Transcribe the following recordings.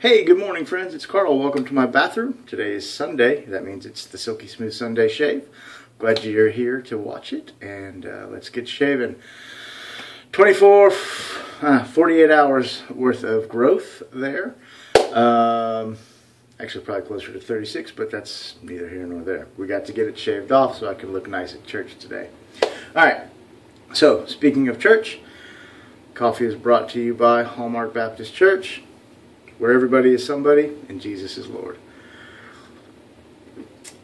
Hey, good morning friends, it's Carl. Welcome to my bathroom. Today is Sunday. That means it's the Silky Smooth Sunday shave. Glad you're here to watch it, and let's get shaving. 48 hours worth of growth there. Actually probably closer to 36, but that's neither here nor there. We got to get it shaved off so I can look nice at church today. Alright, so speaking of church, coffee is brought to you by Hallmark Baptist Church, where everybody is somebody and Jesus is Lord.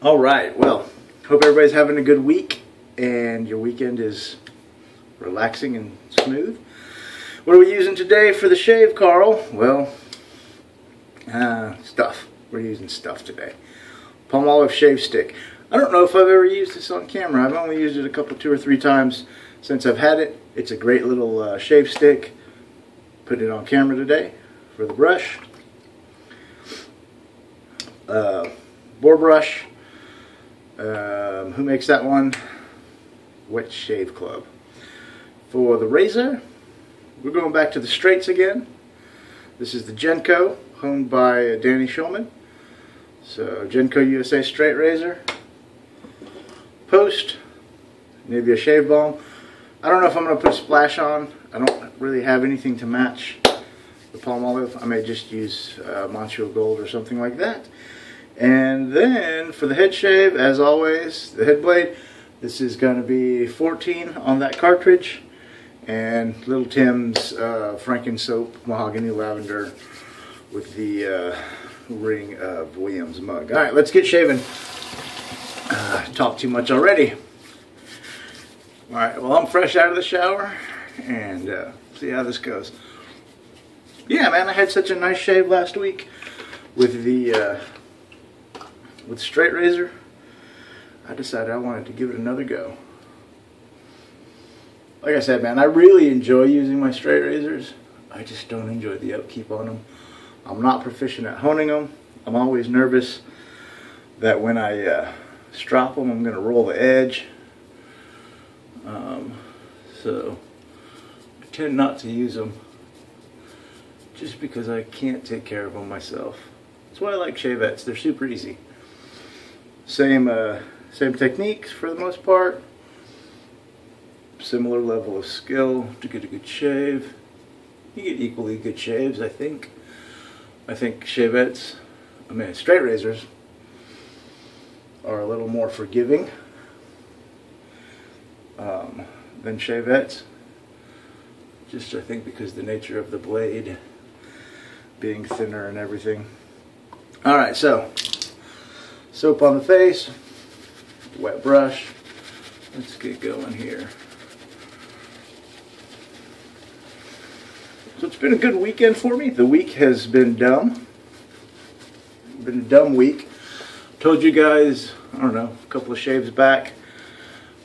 Alright, well, hope everybody's having a good week and your weekend is relaxing and smooth. What are we using today for the shave, Carl? Well, stuff. We're using stuff today. Palmolive shave stick. I don't know if I've ever used this on camera. I've only used it two or three times since I've had it. It's a great little shave stick. Put it on camera today for the brush. Boar brush. Who makes that one? Wet Shave Club. For the razor, we're going back to the straights again. This is the Genco, owned by Danny Schulman. So Genco USA straight razor. Post, Nivea Shave Balm. I don't know if I'm going to put a splash on. I don't really have anything to match the Palmolive. I may just use Montreal Gold or something like that. And then for the head shave, as always, the HeadBlade. This is going to be 14 on that cartridge. And Little Tim's Franken Soap Mahogany Lavender with the ring of Williams mug. Alright, let's get shaving. Talked too much already. Alright, well, I'm fresh out of the shower and see how this goes. Yeah, man, I had such a nice shave last week with the straight razor. I decided I wanted to give it another go. Like I said, man, I really enjoy using my straight razors. I just don't enjoy the upkeep on them. I'm not proficient at honing them. I'm always nervous that when I strop them, I'm going to roll the edge. So I tend not to use them just because I can't take care of them myself. That's why I like shavettes. They're super easy. Same techniques for the most part. Similar level of skill to get a good shave. You get equally good shaves, I think. I think shavettes, straight razors are a little more forgiving than shavettes. Just I think because the nature of the blade being thinner and everything. Alright, so soap on the face, wet brush. Let's get going here. So it's been a good weekend for me. The week has been dumb. Been a dumb week. Told you guys, I don't know, a couple of shaves back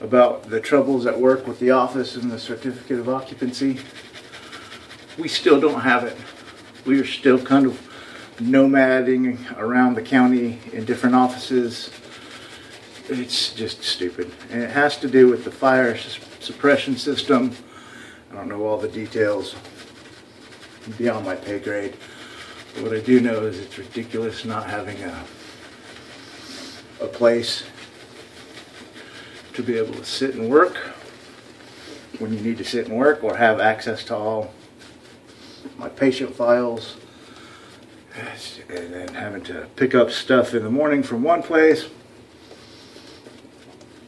about the troubles at work with the office and the certificate of occupancy. We still don't have it. We are still kind of nomading around the county in different offices. It's just stupid. And it has to do with the fire suppression system. I don't know all the details. Beyond my pay grade. But what I do know is it's ridiculous not having a place to be able to sit and work when you need to sit and work, or have access to all my patient files, and then having to pick up stuff in the morning from one place,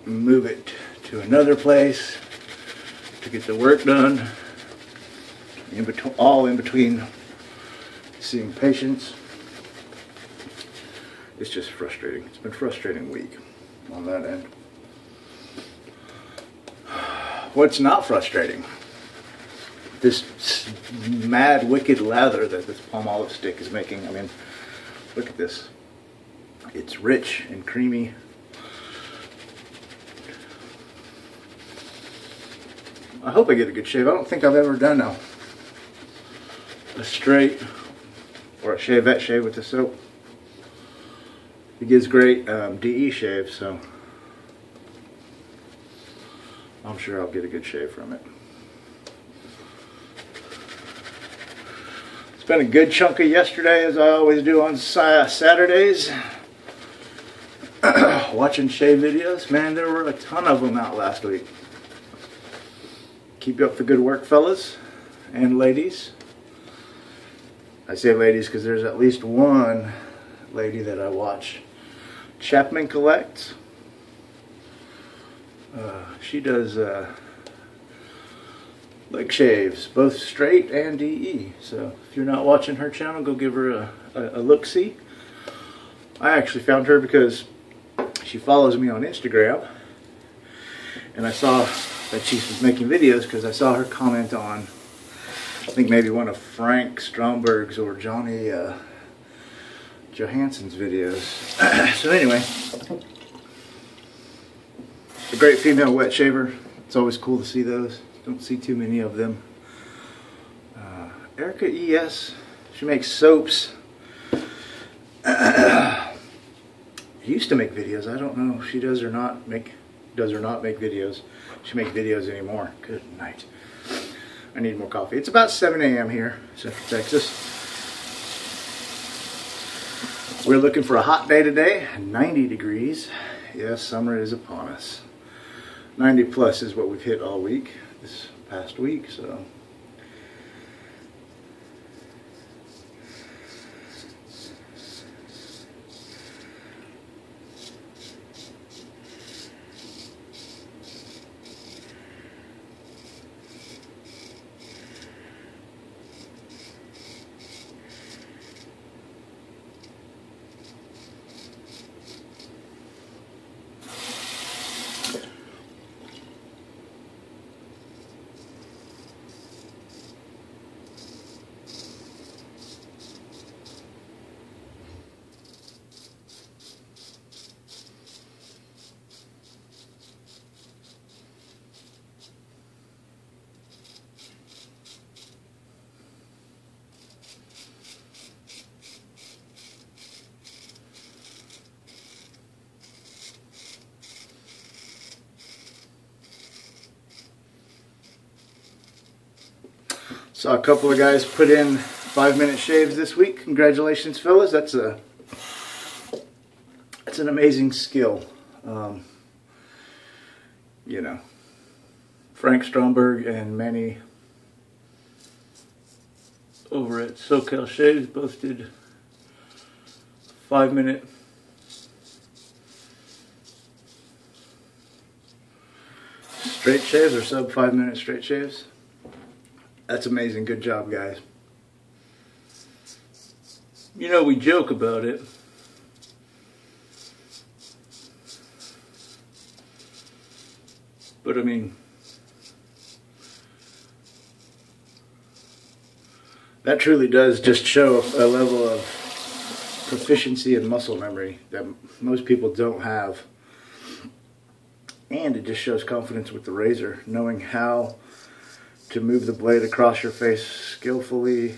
move it to another place to get the work done, all in between seeing patients. It's just frustrating. It's been a frustrating week on that end. What's not frustrating? This mad, wicked lather that this Palmolive stick is making. I mean, look at this. It's rich and creamy. I hope I get a good shave. I don't think I've ever done a straight or a shavette shave with the soap. It gives great DE shave, so I'm sure I'll get a good shave from it. Spent a good chunk of yesterday, as I always do on Saturdays, watching shave videos. Man, there were a ton of them out last week. Keep up the good work, fellas and ladies. I say ladies because there's at least one lady that I watch. Chapman Collects. She does leg shaves, both straight and DE. So if you're not watching her channel, go give her a look-see. I actually found her because she follows me on Instagram, and I saw that she was making videos because I saw her comment on, I think maybe one of Frank Stromberg's or Johnny Johansson's videos. So anyway, a great female wet shaver. It's always cool to see those. Don't see too many of them. Erica ES, she makes soaps. Used to make videos. I don't know if she does or not make videos. She makes videos anymore. Good night. I need more coffee. It's about 7 a.m. here, Central Texas. We're looking for a hot day today. 90 degrees. Yes, summer is upon us. 90 plus is what we've hit all week, this past week, so. Saw a couple of guys put in 5-minute shaves this week. Congratulations, fellas. That's an amazing skill. You know, Frank Stromberg and Manny over at SoCal Shaves both did 5-minute straight shaves or sub 5-minute straight shaves. That's amazing. Good job, guys. You know, we joke about it. But I mean, that truly does just show a level of proficiency and muscle memory that most people don't have. And it just shows confidence with the razor, knowing how to move the blade across your face skillfully,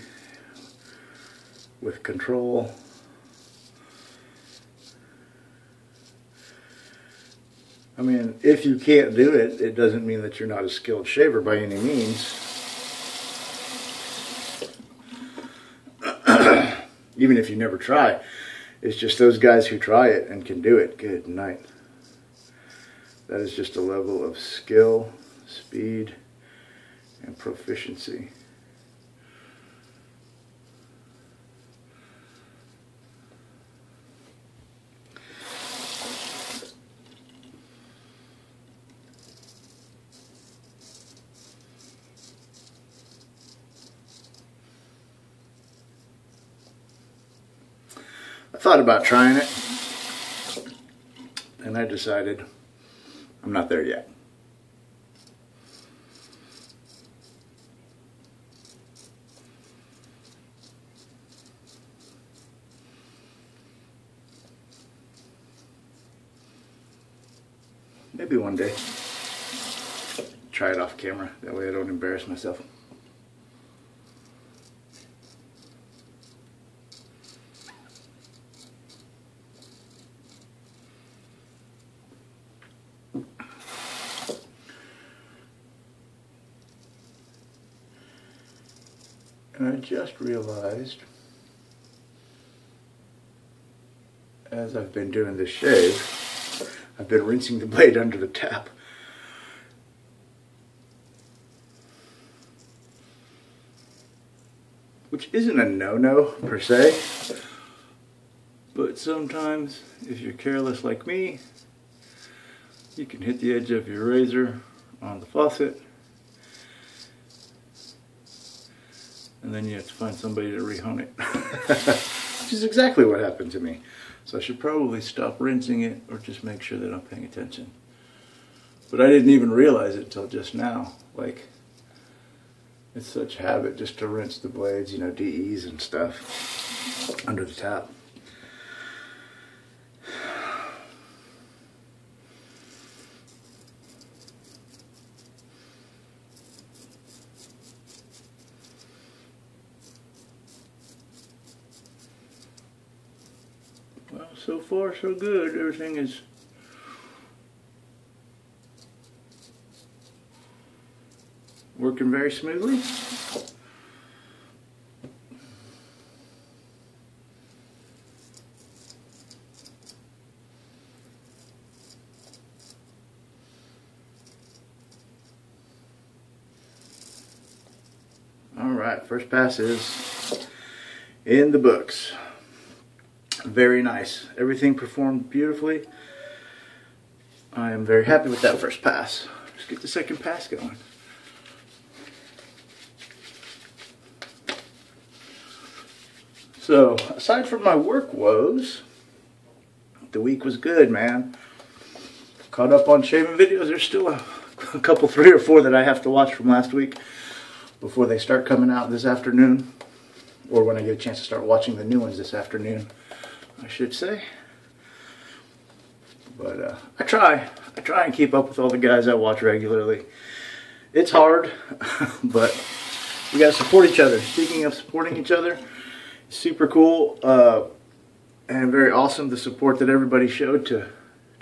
with control. I mean, if you can't do it, it doesn't mean that you're not a skilled shaver by any means. Even if you never try. It's just those guys who try it and can do it. Good night. That is just a level of skill, speed, and proficiency. I thought about trying it, and I decided I'm not there yet. Maybe one day. Try it off camera, that way I don't embarrass myself. And I just realized, as I've been doing this shave, I've been rinsing the blade under the tap. Which isn't a no-no per se, but sometimes if you're careless like me, you can hit the edge of your razor on the faucet, and then you have to find somebody to rehone it. Which is exactly what happened to me. So I should probably stop rinsing it or just make sure that I'm paying attention. But I didn't even realize it until just now. Like, it's such habit just to rinse the blades, you know, DEs and stuff under the tap. Well, so far so good. Everything is working very smoothly. Alright, first pass is in the books. Very nice. Everything performed beautifully. I am very happy with that first pass. Let's get the second pass going. So, aside from my work woes, the week was good, man. Caught up on shaving videos. There's still a couple, 3 or 4 that I have to watch from last week before they start coming out this afternoon. Or when I get a chance to start watching the new ones this afternoon, I should say. But I try and keep up with all the guys I watch regularly. It's hard, but we gotta support each other. Speaking of supporting each other, super cool and very awesome the support that everybody showed to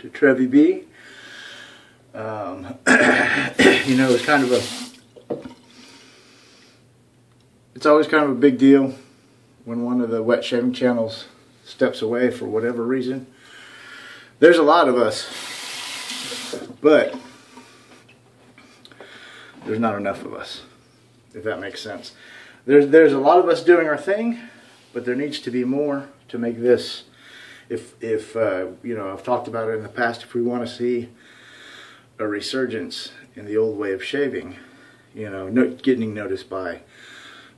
Trevi B. You know, it's kind of it's always kind of a big deal when one of the wet shaving channels steps away for whatever reason. There's a lot of us, but there's not enough of us, if that makes sense. There's a lot of us doing our thing, but there needs to be more to make this, if you know, I've talked about it in the past, if we want to see a resurgence in the old way of shaving, you know, getting noticed by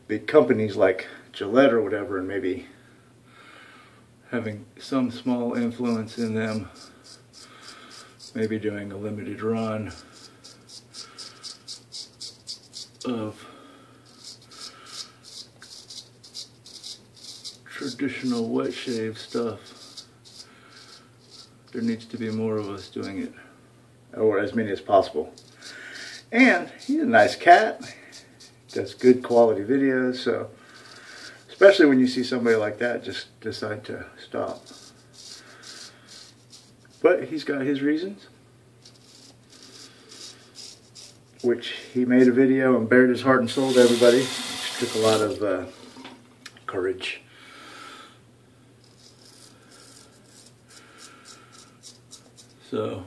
big companies like Gillette or whatever, and maybe having some small influence in them, maybe doing a limited run of traditional wet shave stuff. There needs to be more of us doing it, or as many as possible. And he's a nice cat, does good quality videos, so especially when you see somebody like that just decide to stop. But he's got his reasons, which he made a video and bared his heart and soul to everybody, which took a lot of courage. So,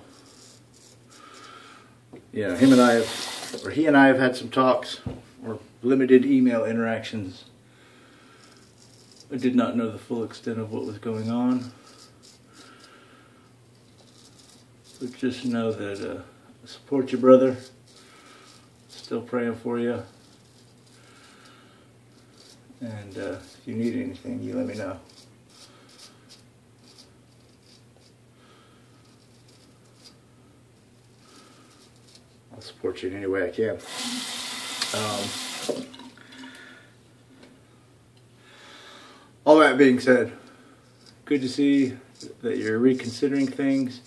yeah, he and I have had some talks, or limited email interactions. I did not know the full extent of what was going on, but just know that I support you, brother. Still praying for you, and if you need anything, you let me know. I'll support you in any way I can. All that being said, good to see that you're reconsidering things,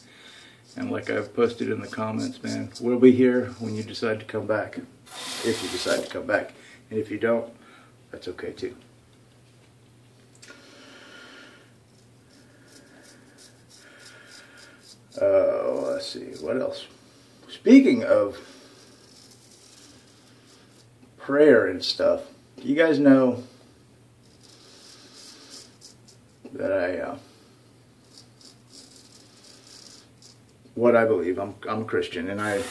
and like I've posted in the comments, man, we'll be here when you decide to come back, if you decide to come back, and if you don't, that's okay too. Let's see, what else? Speaking of prayer and stuff, You guys know that what I believe. I'm a Christian, and I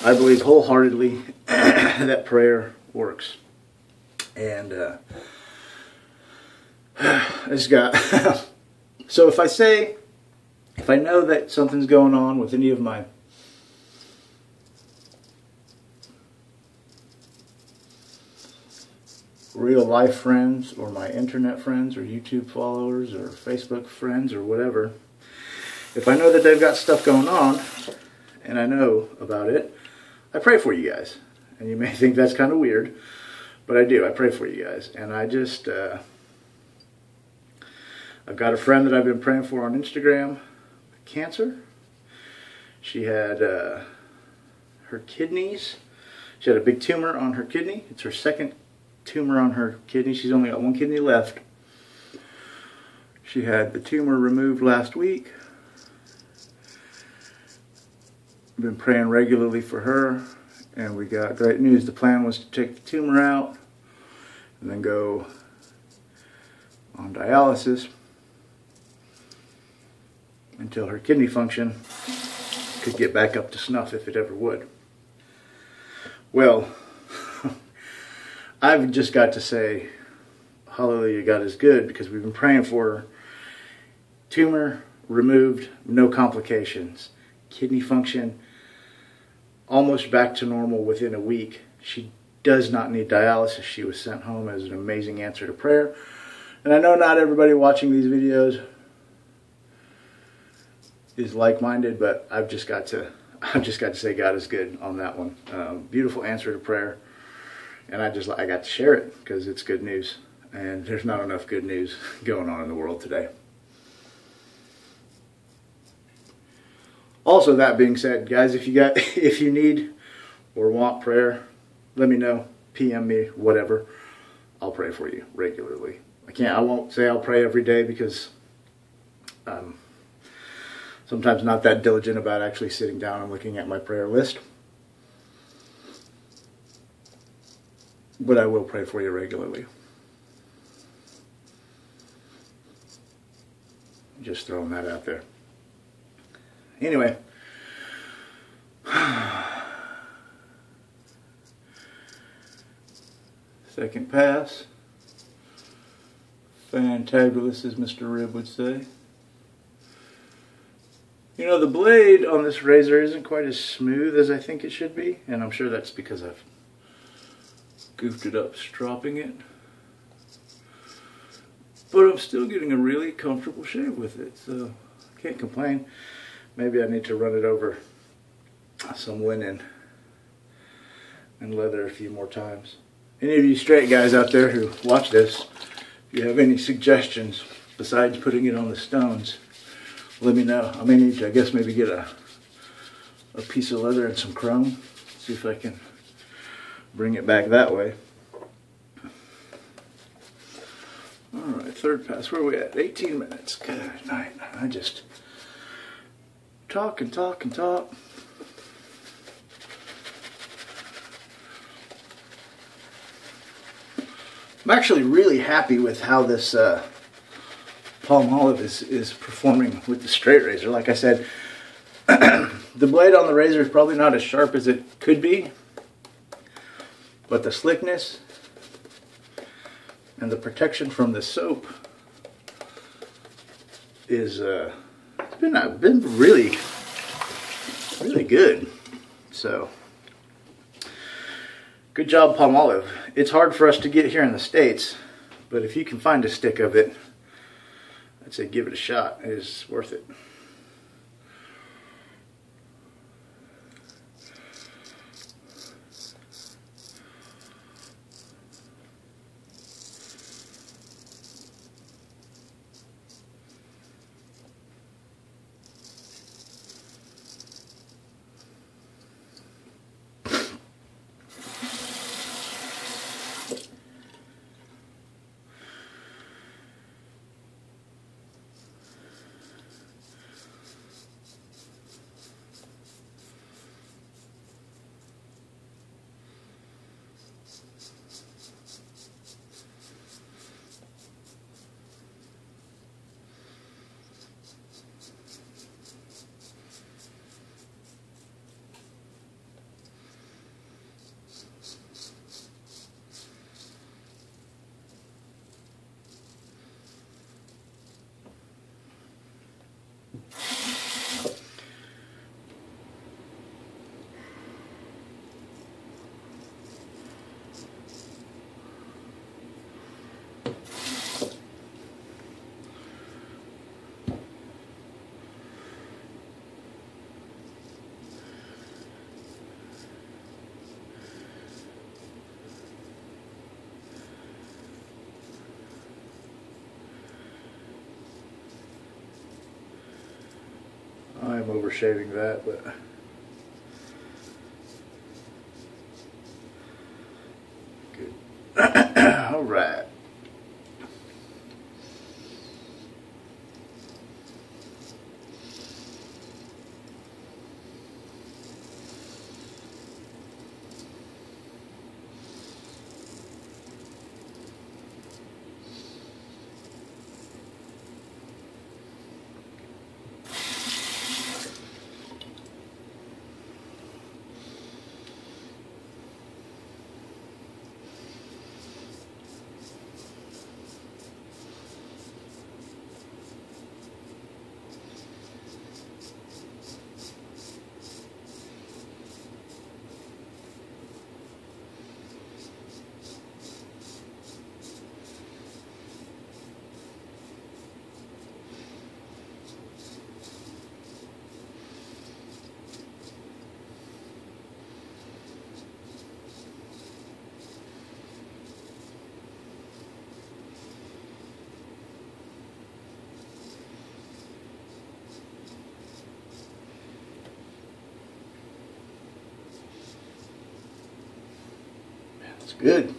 believe wholeheartedly that prayer works. And I just got so if I know that something's going on with any of my real life friends, or my internet friends, or YouTube followers, or Facebook friends, or whatever, if I know that they've got stuff going on and I know about it, I pray for you guys. And you may think that's kind of weird, but I do. I pray for you guys. And I just I've got a friend that I've been praying for on Instagram, cancer. She had her kidneys. She had a big tumor on her kidney. It's her second tumor on her kidney. She's only got one kidney left. She had the tumor removed last week. I've been praying regularly for her, and we got great news. The plan was to take the tumor out and then go on dialysis until her kidney function could get back up to snuff, if it ever would. Well, I've just got to say, hallelujah, God is good, because we've been praying for her. Tumor removed, no complications. Kidney function almost back to normal within a week. She does not need dialysis. She was sent home as an amazing answer to prayer. And I know not everybody watching these videos is like-minded, but I've just got to say God is good on that one. Beautiful answer to prayer. And I got to share it because it's good news, and there's not enough good news going on in the world today. Also, that being said, guys, if you need or want prayer, let me know. PM me, whatever. I'll pray for you regularly. I won't say I'll pray every day, because I'm sometimes not that diligent about actually sitting down and looking at my prayer list. But I will pray for you regularly. Just throwing that out there. Anyway. Second pass. Fantabulous, as Mr. Rib would say. You know, the blade on this razor isn't quite as smooth as I think it should be, and I'm sure that's because I've goofed it up stropping it. But I'm still getting a really comfortable shave with it, so I can't complain. Maybe I need to run it over some linen and leather a few more times. Any of you straight guys out there who watch this, if you have any suggestions besides putting it on the stones, let me know. I may need to, I guess, maybe get a piece of leather and some chrome. See if I can bring it back that way. Alright, third pass. Where are we at? 18 minutes. Good night. I just talk and talk and talk. I'm actually really happy with how this Palmolive is performing with the straight razor. Like I said, the blade on the razor is probably not as sharp as it could be, but the slickness and the protection from the soap is been really good. So good job, Palmolive. It's hard for us to get here in the States, but if you can find a stick of it, I'd say give it a shot. It is worth it. I'm over shaving that, but good. All right. It's good.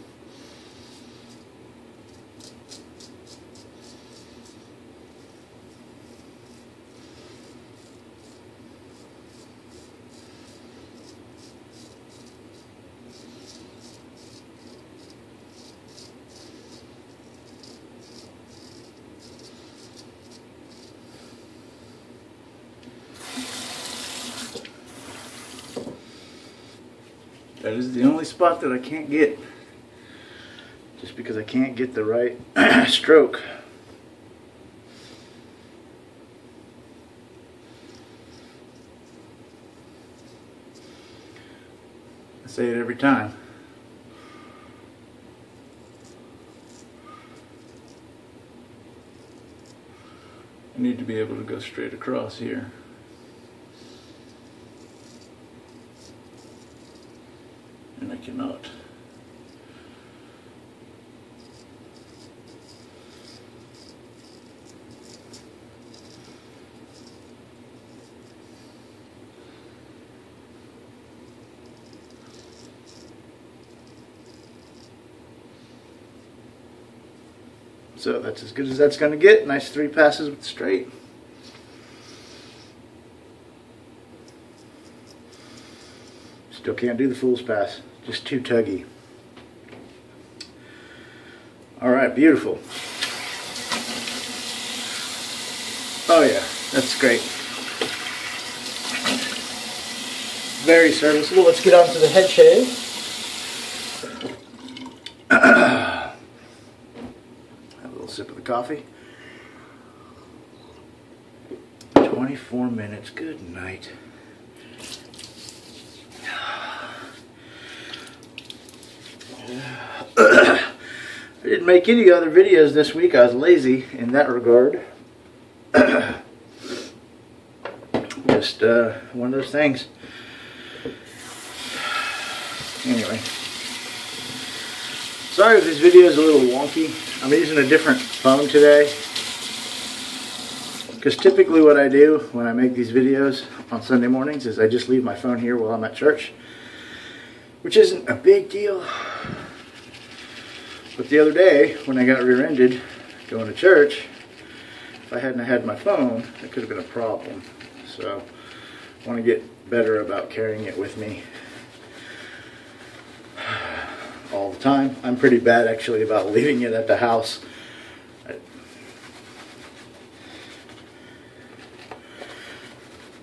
That is the only spot that I can't get, just because I can't get the right stroke. I say it every time. I need to be able to go straight across here. And I cannot. So that's as good as that's going to get. Nice 3 passes with straight. Still can't do the fool's pass. Just too tuggy. Alright, beautiful. Oh yeah, that's great. Very serviceable. Let's get on to the head shave. Have a little sip of the coffee. 24 minutes. Good night. I didn't make any other videos this week. I was lazy in that regard. Just one of those things. Anyway, sorry if this video is a little wonky. I'm using a different phone today, because typically what I do when I make these videos on Sunday mornings is I just leave my phone here while I'm at church, which isn't a big deal. But the other day, when I got rear-ended going to church, if I hadn't had my phone, it could have been a problem. So I want to get better about carrying it with me all the time. I'm pretty bad actually about leaving it at the house.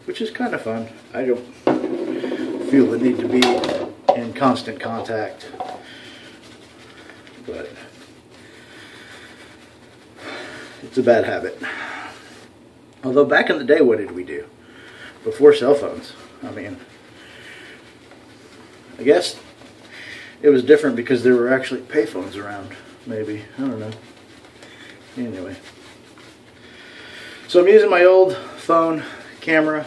Which is kind of fun. I don't feel the need to be in constant contact. But it's a bad habit. Although back in the day, what did we do? Before cell phones. I mean, I guess it was different because there were actually payphones around, maybe. I don't know. Anyway. So I'm using my old phone camera.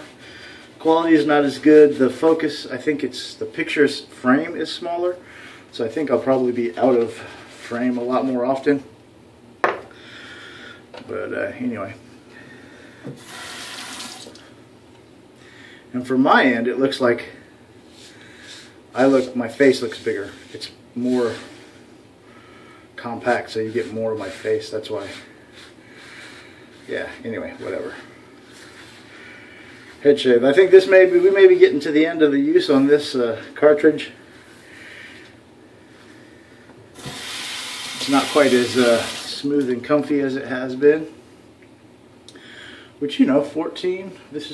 Quality is not as good. The focus, I think it's, the picture's frame is smaller. So I think I'll probably be out of frame a lot more often. But anyway. And from my end, it looks like my face looks bigger. It's more compact, so you get more of my face. That's why. Yeah, anyway, whatever. Head shave. I think we may be getting to the end of the use on this cartridge. It's not quite as smooth and comfy as it has been. Which, you know, 14. This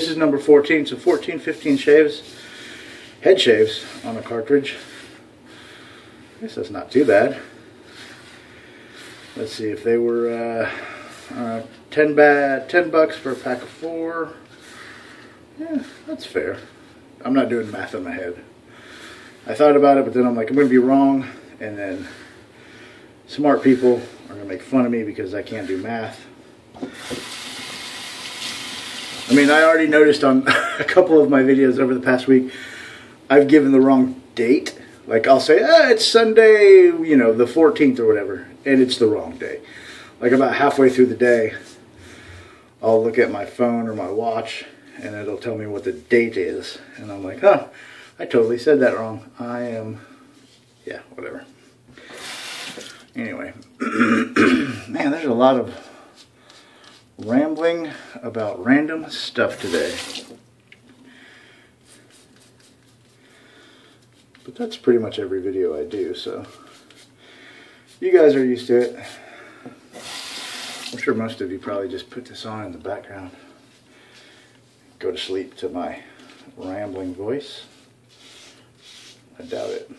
is number 14, so 14, 15 shaves, head shaves on a cartridge. I guess that's not too bad. Let's see, if they were 10 bucks for a pack of 4. Yeah, that's fair. I'm not doing math in my head. I thought about it, but then I'm like, I'm going to be wrong, and then smart people are going to make fun of me because I can't do math. I mean, I already noticed on a couple of my videos over the past week, I've given the wrong date. Like, I'll say, it's Sunday, you know, the 14th or whatever, and it's the wrong day. Like, about halfway through the day, I'll look at my phone or my watch, and it'll tell me what the date is. And I'm like, huh, I totally said that wrong. Yeah, whatever. Anyway, man, there's a lot of rambling about random stuff today. But that's pretty much every video I do, so you guys are used to it. I'm sure most of you probably just put this on in the background. Go to sleep to my rambling voice. I doubt it.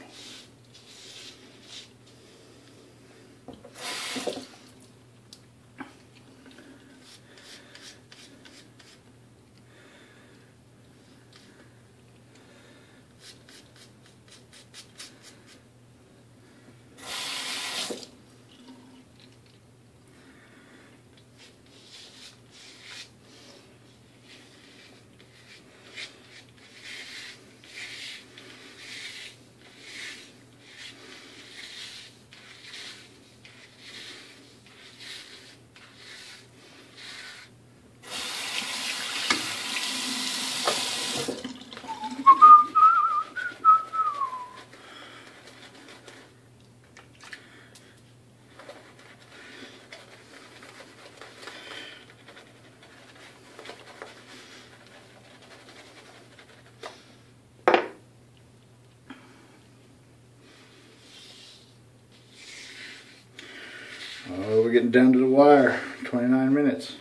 Oh, we're getting down to the wire. 29 minutes.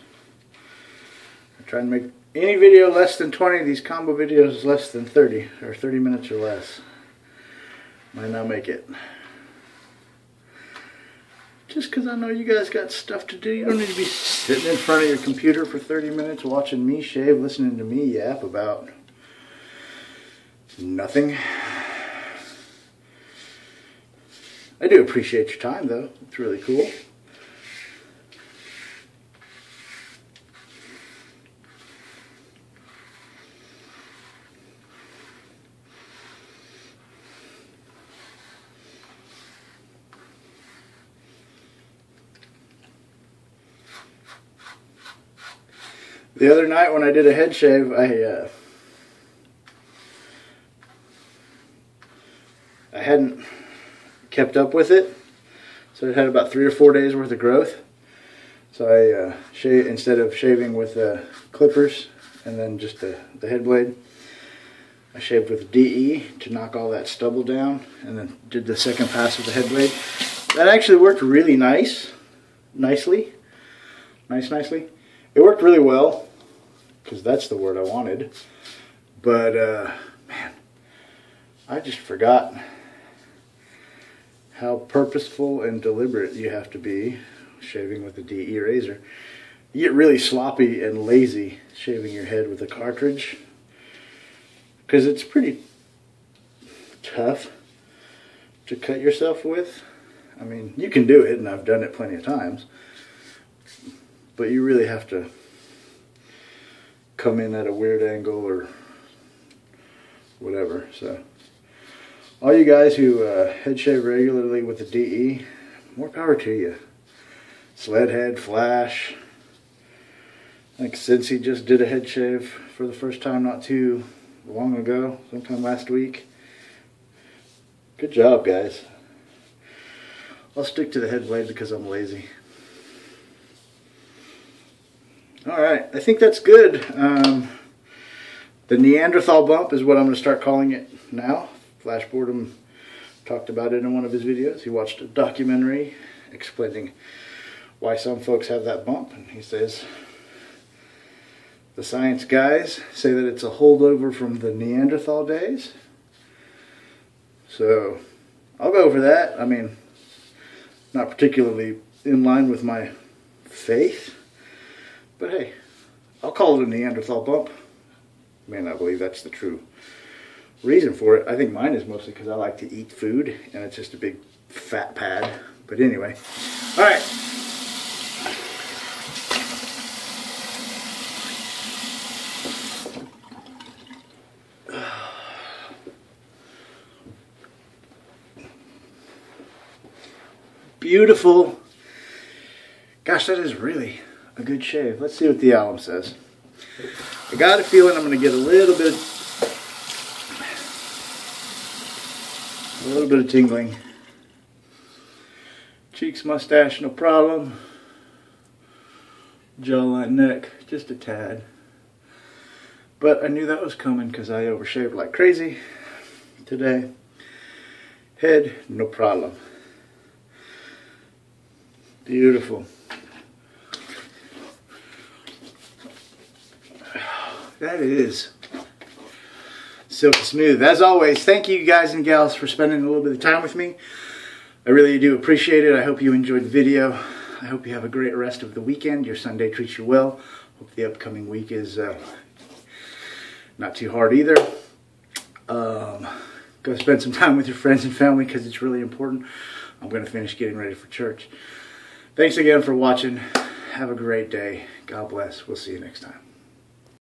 I try and make any video less than 20. These combo videos less than 30, or 30 minutes or less. Might not make it. Just because I know you guys got stuff to do. You don't need to be sitting in front of your computer for 30 minutes watching me shave, listening to me yap about nothing. I do appreciate your time, though. It's really cool. The other night when I did a head shave, I hadn't kept up with it, so it had about 3 or 4 days worth of growth. So I instead of shaving with clippers and then just the head blade, I shaved with DE to knock all that stubble down, and then did the second pass with the head blade. That actually worked really nicely. It worked really well, because that's the word I wanted. But man, I just forgot how purposeful and deliberate you have to be shaving with a DE razor. You get really sloppy and lazy shaving your head with a cartridge, because it's pretty tough to cut yourself with. I mean, you can do it, and I've done it plenty of times, but you really have to come in at a weird angle or whatever. So all you guys who head shave regularly with the DE, more power to you. Sled head, flash, Like since he just did a head shave for the first time not too long ago, sometime last week. Good job, guys. I'll stick to the HeadBlade because I'm lazy. Alright, I think that's good. The Neanderthal bump is what I'm going to start calling it now. Flash Boredom talked about it in one of his videos. He watched a documentary explaining why some folks have that bump, and he says the science guys say that it's a holdover from the Neanderthal days. So I'll go for that. I mean, not particularly in line with my faith, but hey, I'll call it a Neanderthal bump. I may not believe that's the true reason for it. I think mine is mostly because I like to eat food and it's just a big fat pad. But anyway, all right. Beautiful. Gosh, that is really a good shave. Let's see what the alum says. I got a feeling I'm going to get a little bit of tingling. Cheeks, mustache, no problem. Jawline, neck, just a tad. But I knew that was coming because I overshaved like crazy today. Head, no problem. Beautiful. That is silky smooth. As always, thank you guys and gals for spending a little bit of time with me. I really do appreciate it. I hope you enjoyed the video. I hope you have a great rest of the weekend. Your Sunday treats you well. Hope the upcoming week is not too hard either. Go spend some time with your friends and family because it's really important. I'm going to finish getting ready for church. Thanks again for watching. Have a great day. God bless. We'll see you next time.